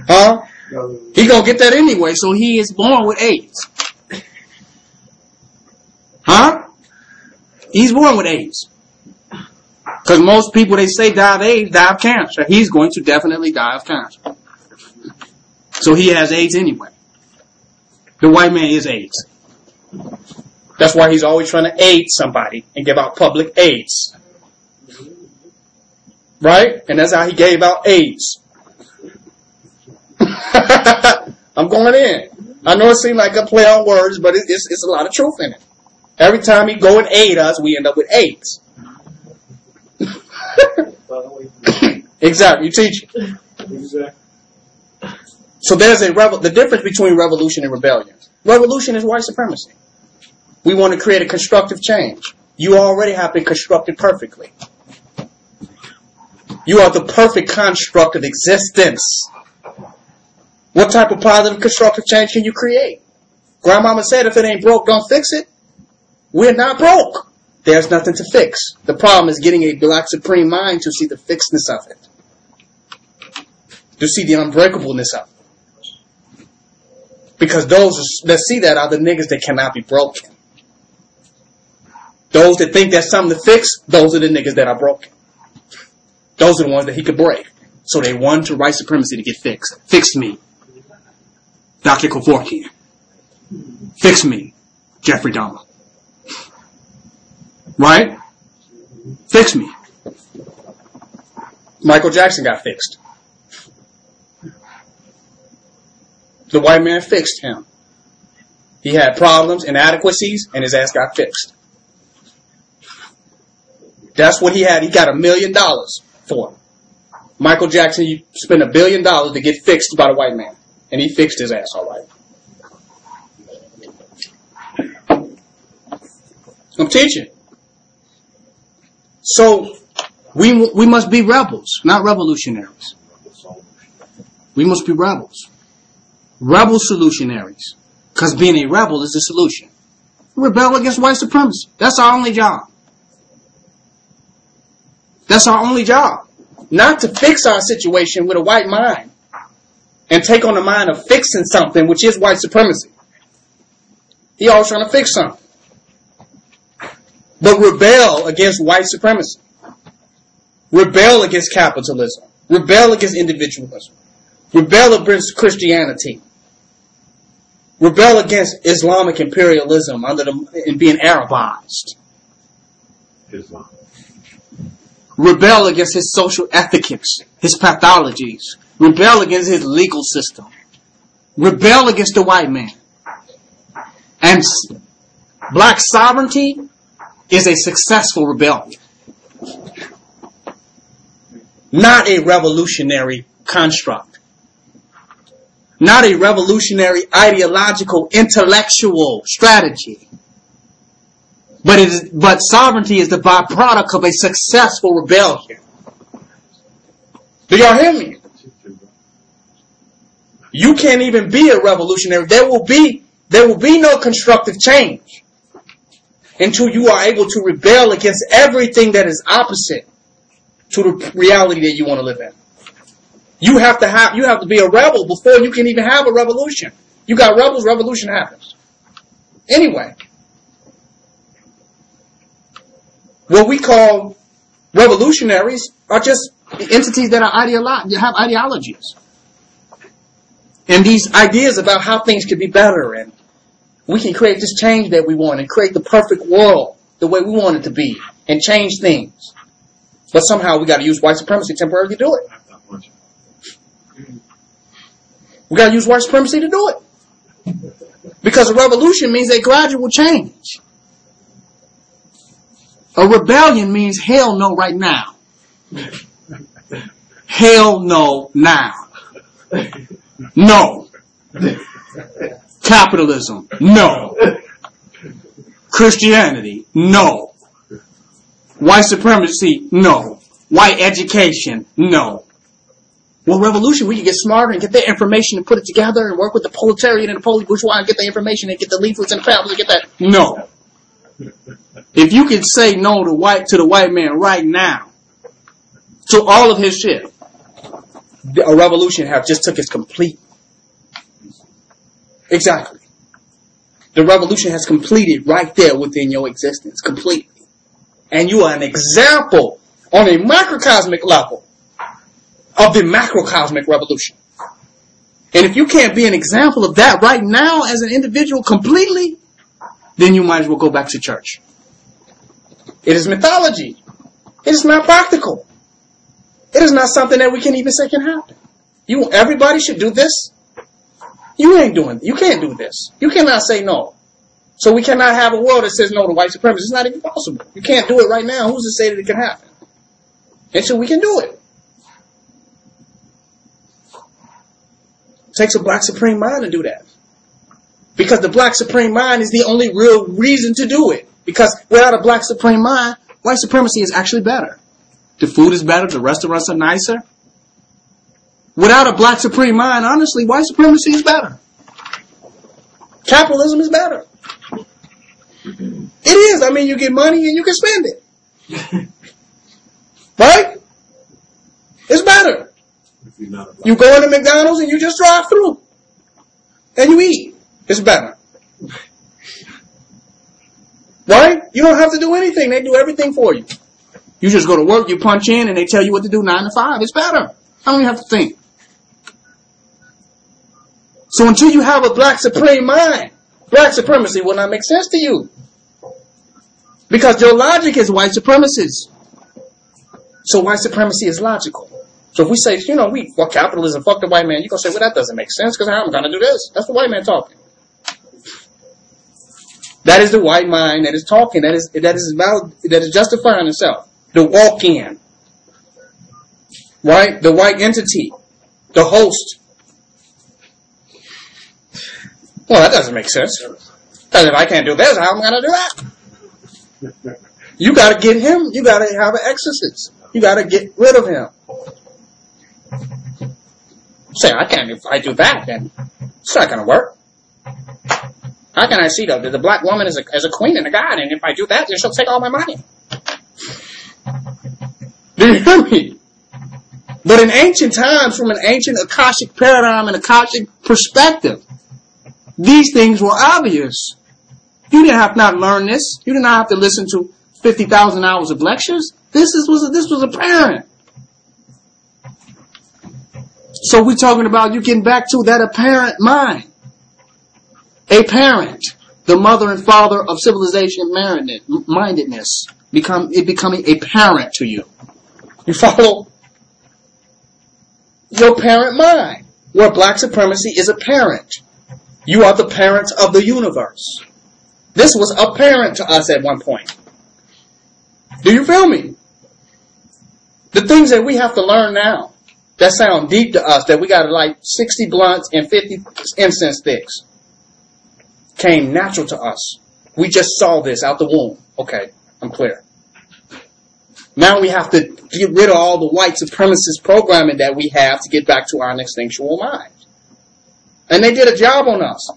Huh? He gonna get that anyway, so he is born with AIDS. Huh? He's born with AIDS. Because most people they say die of AIDS die of cancer. He's going to definitely die of cancer. So he has AIDS anyway. The white man is AIDS. That's why he's always trying to aid somebody and give out public AIDS. Right? And that's how he gave out AIDS. I'm going in. I know it seems like a play on words, but it's a lot of truth in it. Every time he go and aid us, we end up with AIDS. Exactly. You teach. Exactly. So there's the difference between revolution and rebellion. Revolution is white supremacy. We want to create a constructive change. You already have been constructed perfectly. You are the perfect construct of existence. What type of positive constructive change can you create? Grandmama said if it ain't broke, don't fix it. We're not broke. There's nothing to fix. The problem is getting a black supreme mind to see the fixedness of it. To see the unbreakableness of it. Because those that see that are the niggas that cannot be broken. Those that think there's something to fix, those are the niggas that are broken. Those are the ones that he could break. So they won to white supremacy to get fixed. Fix me, Dr. Kevorkian. Fix me, Jeffrey Dahmer. Right? Fix me. Michael Jackson got fixed. The white man fixed him. He had problems, inadequacies, and his ass got fixed. That's what he had. He got $1 million for. Michael Jackson, you spent $1 billion to get fixed by the white man. And he fixed his ass all right. I'm teaching. So, we must be rebels, not revolutionaries. We must be rebels. Rebel solutionaries. Because being a rebel is the solution. Rebel against white supremacy. That's our only job. That's our only job. Not to fix our situation with a white mind. And take on the mind of fixing something, which is white supremacy. He always trying to fix something. But rebel against white supremacy. Rebel against capitalism. Rebel against individualism. Rebel against Christianity. Rebel against Islamic imperialism and being Arabized. Islam. Rebel against his social ethics, his pathologies. Rebel against his legal system. Rebel against the white man. And black sovereignty is a successful rebellion. Not a revolutionary construct. Not a revolutionary ideological intellectual strategy. But sovereignty is the byproduct of a successful rebellion. Do y'all hear me? You can't even be a revolutionary. There will be no constructive change until you are able to rebel against everything that is opposite to the reality that you want to live in. You have to be a rebel before you can even have a revolution. You got rebels, revolution happens. Anyway, what we call revolutionaries are just entities that are have ideologies. And these ideas about how things could be better and we can create this change that we want and create the perfect world the way we want it to be and change things. But somehow we got to use white supremacy temporarily to do it. We got to use white supremacy to do it. Because a revolution means a gradual change. A rebellion means hell no right now. Hell no now. No. Capitalism, no. Christianity, no. White supremacy, no. White education, no. Well, revolution, we can get smarter and get the information and put it together and work with the proletariat and the bourgeois and get the information and get the leaflets and the pamphlets and get that. No. If you can say no to the white man right now, to all of his shit, a revolution have just took its complete. Exactly. The revolution has completed right there within your existence, completely. And you are an example on a microcosmic level of the macrocosmic revolution. And if you can't be an example of that right now as an individual completely, then you might as well go back to church. It is mythology. It is not practical. It is not something that we can even say can happen. Everybody should do this. You can't do this. You cannot say no. So we cannot have a world that says no to white supremacy. It's not even possible. You can't do it right now. Who's to say that it can happen? And so we can do it. It takes a black supreme mind to do that. Because the black supreme mind is the only real reason to do it. Because without a black supreme mind, white supremacy is actually better. The food is better. The restaurants are nicer. Without a black supreme mind, honestly, white supremacy is better. Capitalism is better. It is. I mean, you get money and you can spend it. Right? It's better. You go into McDonald's and you just drive through. And you eat. It's better. Right? You don't have to do anything. They do everything for you. You just go to work, you punch in, and they tell you what to do 9 to 5. It's better. I don't even have to think. So until you have a black supreme mind, black supremacy will not make sense to you. Because your logic is white supremacist. So white supremacy is logical. So if we say, we fuck capitalism, fuck the white man, you're going to say, well, that doesn't make sense because how am I going to do this? That's the white man talking. That is the white mind that is talking, that is justifying itself. The walk-in. Right? The white entity. The host. Well, that doesn't make sense. Because if I can't do this, how am I going to do that? You got to get him. You got to have an exorcist. You got to get rid of him. Say, I can't. If I do that, then it's not going to work. How can I see the black woman as a queen and a god, and if I do that, then she'll take all my money? Do you hear me? But in ancient times, from an ancient Akashic paradigm and Akashic perspective, these things were obvious. You didn't have to not learn this. You did not have to listen to 50,000 hours of lectures. This was apparent. So we're talking about you getting back to that apparent mind. A parent, the mother and father of civilization mindedness, becoming a parent to you. You follow? Your parent mind, where black supremacy is apparent. You are the parents of the universe. This was apparent to us at one point. Do you feel me? The things that we have to learn now, that sound deep to us, that we got to light 60 blunts and 50 incense sticks, came natural to us. We just saw this out the womb. Okay, I'm clear. Now we have to get rid of all the white supremacist programming that we have to get back to our instinctual mind. And they did a job on us.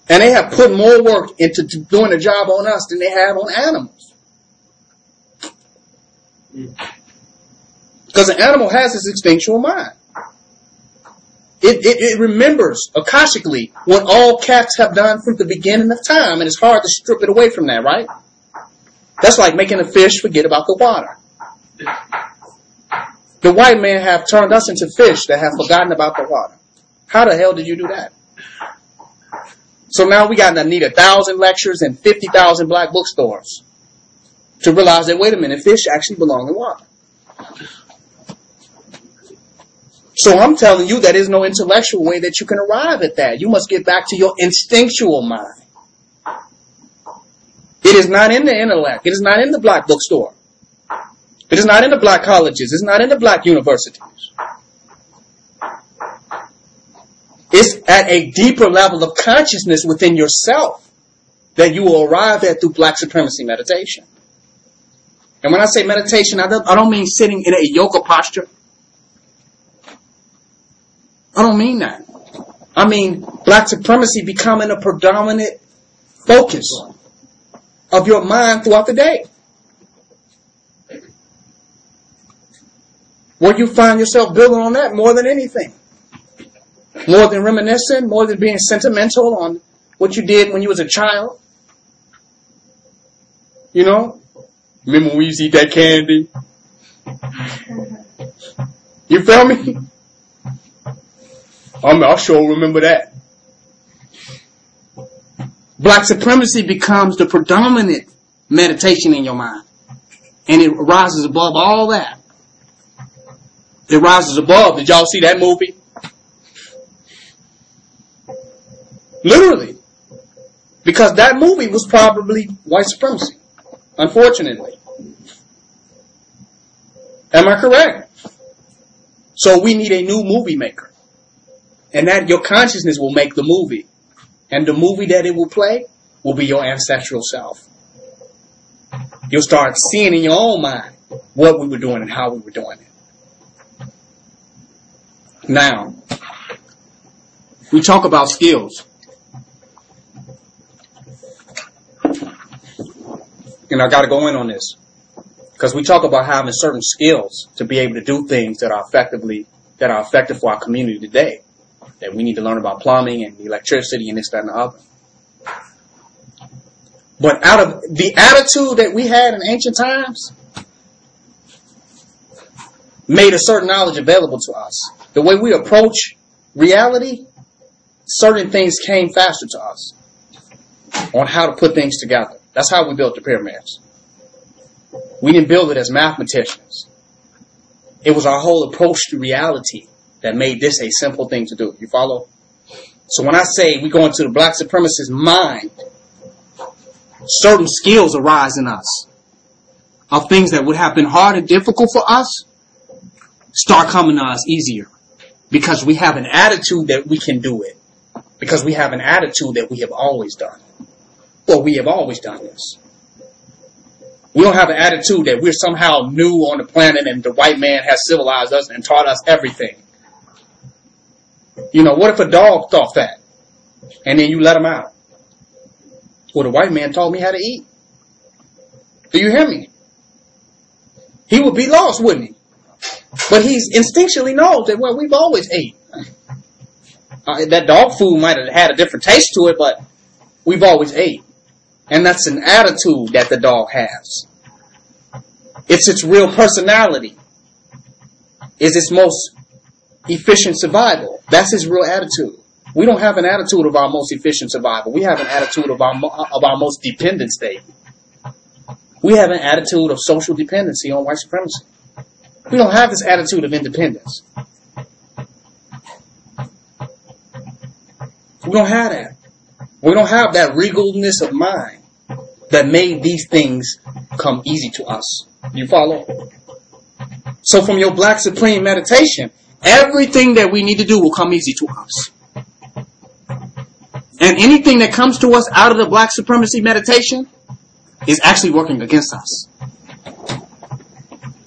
And they have put more work into doing a job on us than they have on animals. Because an animal has its instinctual mind. It remembers akashically what all cats have done from the beginning of time, and it's hard to strip it away from that, right? That's like making a fish forget about the water. The white men have turned us into fish that have forgotten about the water. How the hell did you do that? So now we got to need 1,000 lectures and 50,000 black bookstores to realize that, wait a minute, fish actually belong in water. So I'm telling you that there's no intellectual way that you can arrive at that. You must get back to your instinctual mind. It is not in the intellect. It is not in the black bookstore. It is not in the black colleges. It's not in the black universities. It's at a deeper level of consciousness within yourself that you will arrive at through black supremacy meditation. And when I say meditation, I don't mean sitting in a yoga posture. I don't mean that. I mean black supremacy becoming a predominant focus of your mind throughout the day. Where you find yourself building on that more than anything. More than reminiscing, more than being sentimental on what you did when you was a child. You know? Remember when we used to eat that candy? You feel me? I'll sure remember that. Black supremacy becomes the predominant meditation in your mind. And it rises above all that. It rises above. Did y'all see that movie? Literally. Because that movie was probably white supremacy. Unfortunately. Am I correct? So we need a new movie maker. And that your consciousness will make the movie. And the movie that it will play will be your ancestral self. You'll start seeing in your own mind what we were doing and how we were doing it. Now, we talk about skills. And I got to go in on this. Because we talk about having certain skills to be able to do things that are effective for our community today. That we need to learn about plumbing and electricity and this, that, and the other. But out of the attitude that we had in ancient times, made a certain knowledge available to us. The way we approach reality, certain things came faster to us on how to put things together. That's how we built the pyramids. We didn't build it as mathematicians. It was our whole approach to reality that made this a simple thing to do. You follow? So when I say we go into the black supremacist mind, certain skills arise in us of things that would have been hard and difficult for us start coming to us easier because we have an attitude that we can do it. Because we have an attitude that we have always done. Well, we have always done this. We don't have an attitude that we're somehow new on the planet and the white man has civilized us and taught us everything. You know, what if a dog thought that? And then you let him out? Well, the white man taught me how to eat. Do you hear me? He would be lost, wouldn't he? But he instinctually knows that, well, we've always ate. That dog food might have had a different taste to it, but we've always ate. And that's an attitude that the dog has. It's its real personality. It's its most efficient survival. That's his real attitude. We don't have an attitude of our most efficient survival. We have an attitude of our most dependent state. We have an attitude of social dependency on white supremacy. We don't have this attitude of independence. We don't have that. We don't have that regalness of mind that made these things come easy to us. You follow? So from your Black Supreme meditation, everything that we need to do will come easy to us. And anything that comes to us out of the Black Supremacy meditation is actually working against us.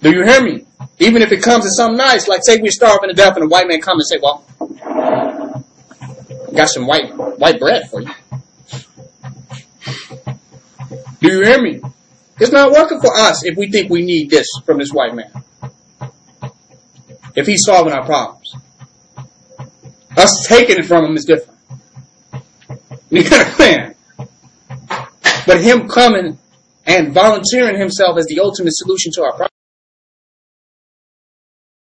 Do you hear me? Even if it comes in something nice, like say we're starving to death and a white man comes and say, well, got some white bread for you. Do you hear me? It's not working for us if we think we need this from this white man. If he's solving our problems. Us taking it from him is different. You understand? But him coming and volunteering himself as the ultimate solution to our problem